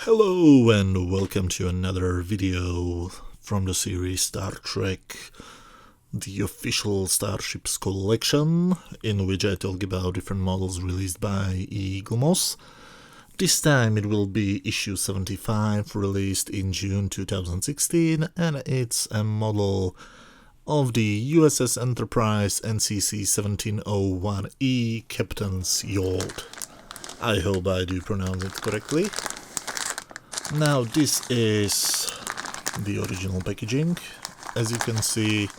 Hello and welcome to another video from the series Star Trek, the official Starships collection, in which I talk about different models released by Eaglemoss. This time it will be issue 75, released in June 2016, and it's a model of the USS Enterprise NCC 1701E Captain's Yacht. I hope I do pronounce it correctly. Now this is the original packaging. As you can see,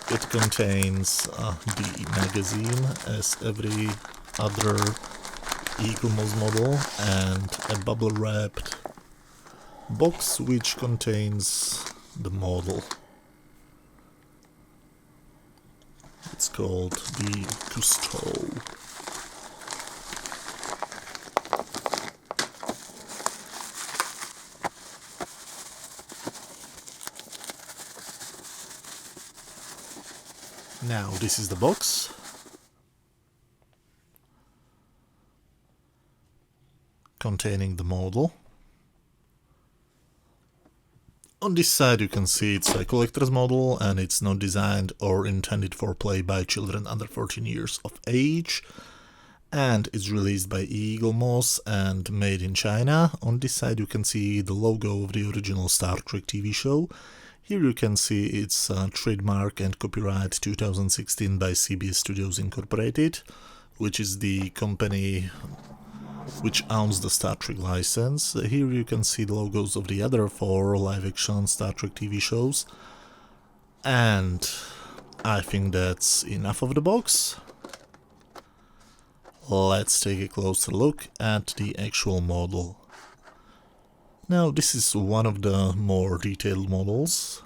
it contains the magazine as every other Eaglemoss model, and a bubble wrapped box which contains the model. It's called the Cousteau. Now this is the box. Containing the model. On this side you can see it's a collector's model and it's not designed or intended for play by children under 14 years of age. And it's released by Eaglemoss and made in China. On this side you can see the logo of the original Star Trek TV show. Here you can see its trademark and copyright 2016 by CBS Studios Incorporated, which is the company which owns the Star Trek license. Here you can see the logos of the other 4 live-action Star Trek TV shows. And I think that's enough of the box. Let's take a closer look at the actual model. Now this is one of the more detailed models.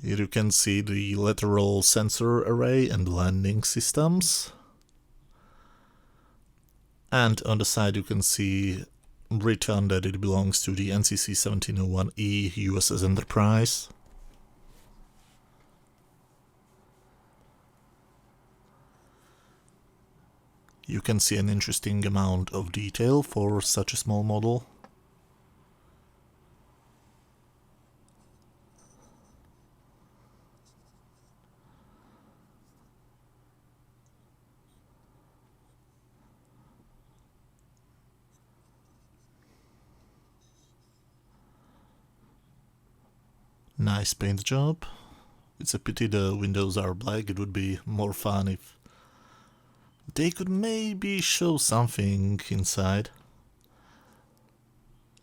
Here you can see the lateral sensor array and landing systems. And on the side you can see written that it belongs to the NCC 1701E USS Enterprise. You can see an interesting amount of detail for such a small model. Nice paint job. It's a pity the windows are black. It would be more fun if they could maybe show something inside.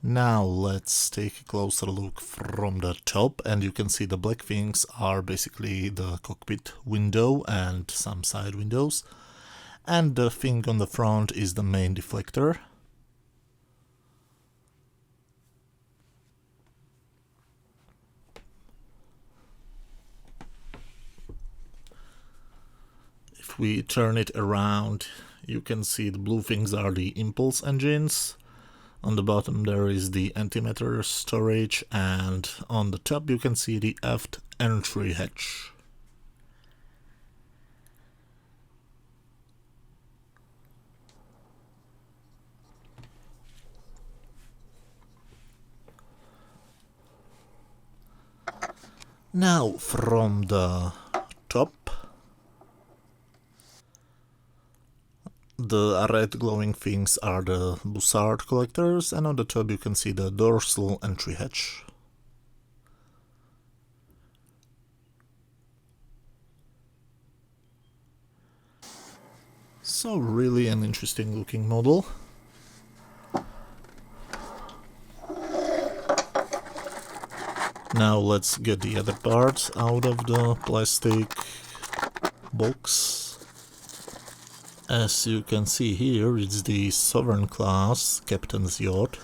Now let's take a closer look from the top, and you can see the black things are basically the cockpit window and some side windows, and the thing on the front is the main deflector. If we turn it around, you can see the blue things are the impulse engines. On the bottom there is the antimatter storage, and on the top you can see the aft entry hatch. Now from the top, the red glowing things are the Bussard collectors, and on the top you can see the dorsal entry hatch. So really an interesting looking model. Now let's get the other parts out of the plastic box. As you can see here, it's the Sovereign class Captain's Yacht,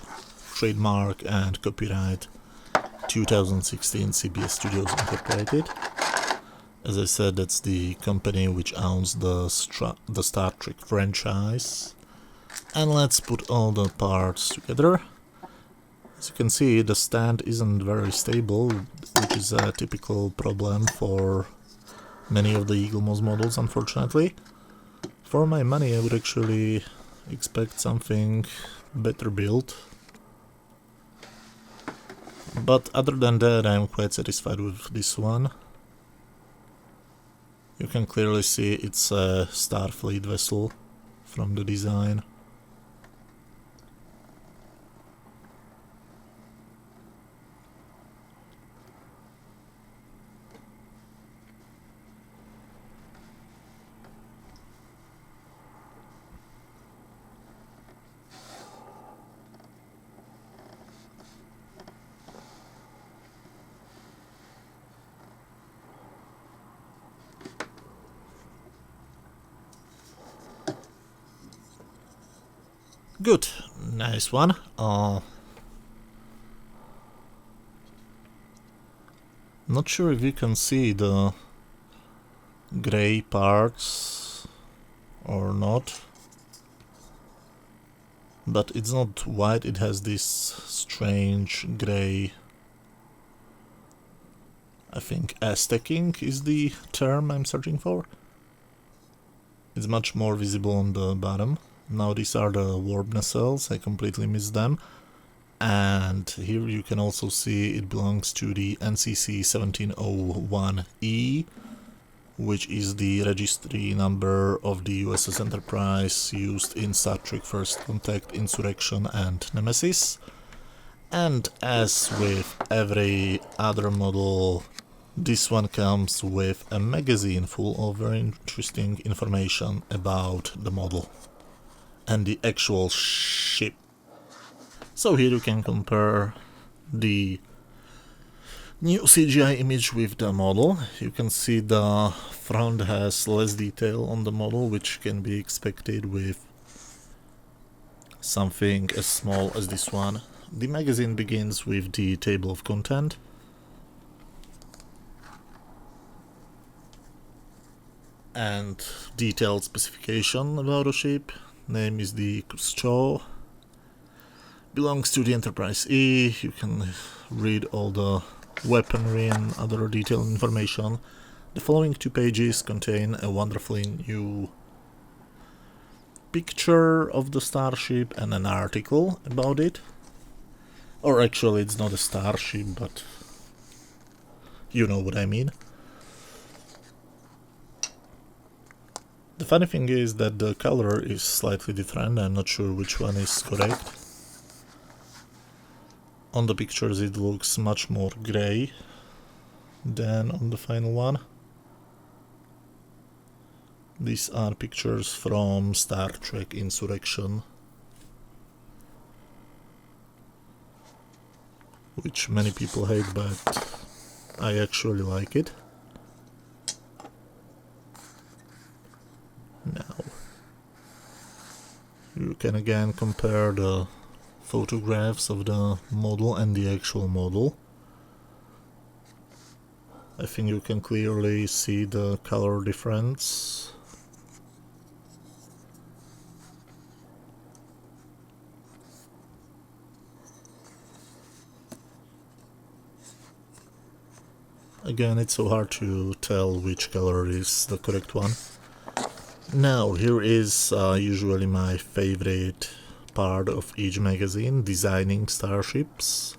trademark and copyright 2016 CBS Studios Incorporated. As I said, that's the company which owns the Star Trek franchise. And let's put all the parts together. As you can see, the stand isn't very stable, which is a typical problem for many of the Eaglemoss models, unfortunately. For my money, I would actually expect something better built. But other than that, I'm quite satisfied with this one. You can clearly see it's a Starfleet vessel from the design. Good, nice one. Not sure if you can see the gray parts or not, but it's not white, it has this strange gray, I think stacking is the term I'm searching for. It's much more visible on the bottom. Now these are the warp nacelles, I completely missed them. And here you can also see it belongs to the NCC 1701E, which is the registry number of the USS Enterprise used in Star Trek First Contact, Insurrection and Nemesis. And as with every other model, this one comes with a magazine full of very interesting information about the model and the actual ship. So here you can compare the new CGI image with the model. You can see the front has less detail on the model, which can be expected with something as small as this one. The magazine begins with the table of content. And detailed specification about the ship. Name is the Cousteau. Belongs to the Enterprise E. You can read all the weaponry and other detailed information. The following 2 pages contain a wonderfully new picture of the starship and an article about it. Or actually it's not a starship, but you know what I mean. The funny thing is that the color is slightly different, I'm not sure which one is correct. On the pictures it looks much more grey than on the final one. These are pictures from Star Trek Insurrection, which many people hate, but I actually like it. Now, you can again compare the photographs of the model and the actual model. I think you can clearly see the color difference. Again, it's so hard to tell which color is the correct one. Now, here is usually my favorite part of each magazine, designing starships.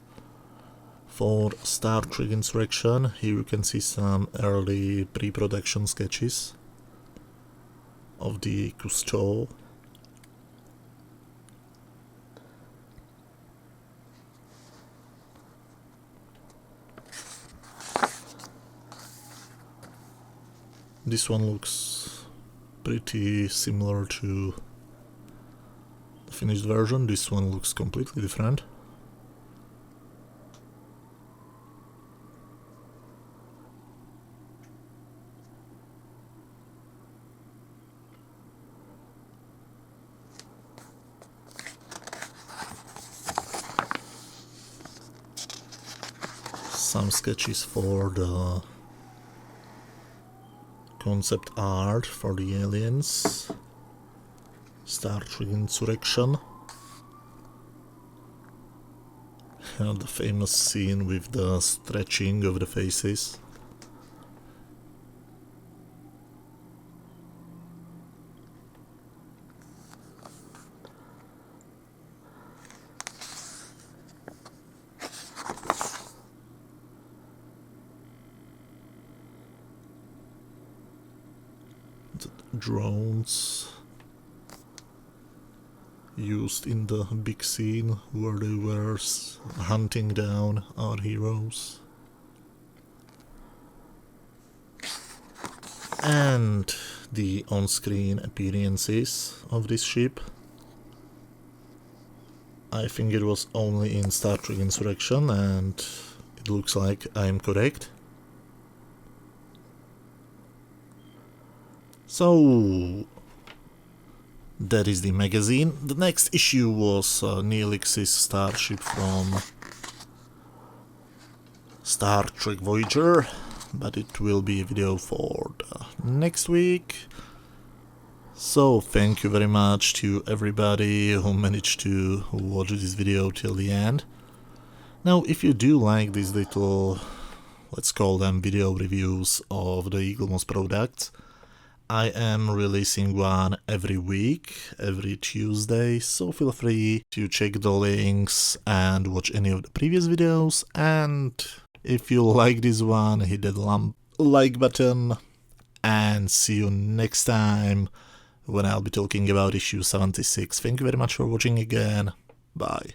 For Star Trek Insurrection, here you can see some early pre-production sketches of the Cousteau. This one looks pretty similar to the finished version. This one looks completely different. Some sketches for the concept art for the aliens, Star Trek Insurrection, and the famous scene with the stretching of the faces. drones used in the big scene where they were hunting down our heroes. And the on-screen appearances of this ship. I think it was only in Star Trek Insurrection, and it looks like I'm correct. So that is the magazine. The next issue was Neelix's starship from Star Trek Voyager, but it will be a video for the next week. So thank you very much to everybody who managed to watch this video till the end. Now, if you do like these little, let's call them video reviews of the Eaglemoss products, I am releasing one every week, every Tuesday, so feel free to check the links and watch any of the previous videos. And if you like this one, hit that like button, and see you next time when I'll be talking about issue 76. Thank you very much for watching again. Bye.